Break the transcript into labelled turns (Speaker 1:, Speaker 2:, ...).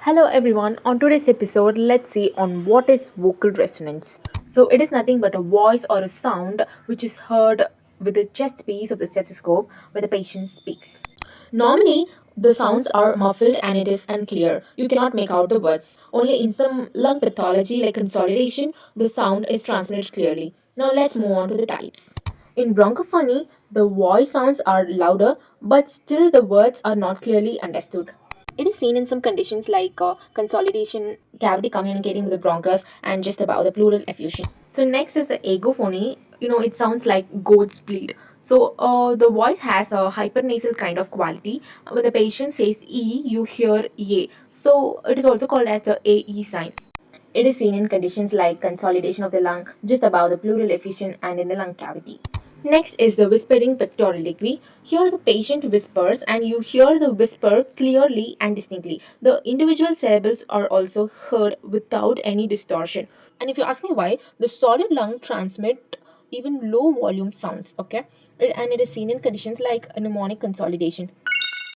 Speaker 1: Hello everyone, on today's episode, let's see on what is vocal resonance. So it is nothing but a voice or a sound which is heard with the chest space of the stethoscope when the patient speaks. Normally, the sounds are muffled and it is unclear. You cannot make out the words. Only in some lung pathology like consolidation, the sound is transmitted clearly. Now let's move on to the types. In bronchophony, the voice sounds are louder, but still the words are not clearly understood. It is seen in some conditions like consolidation, cavity communicating with the bronchus, and just above the pleural effusion. So next is the agophony. It sounds like goat's bleed. So the voice has a hypernasal kind of quality. When the patient says E, you hear ye. So it is also called as the AE sign. It is seen in conditions like consolidation of the lung just above the pleural effusion and in the lung cavity. Next is the whispering pectoraliqui. Here the patient whispers and you hear the whisper clearly and distinctly. The individual syllables are also heard without any distortion. And if you ask me why, the solid lung transmit even low volume sounds, okay? And it is seen in conditions like mnemonic consolidation.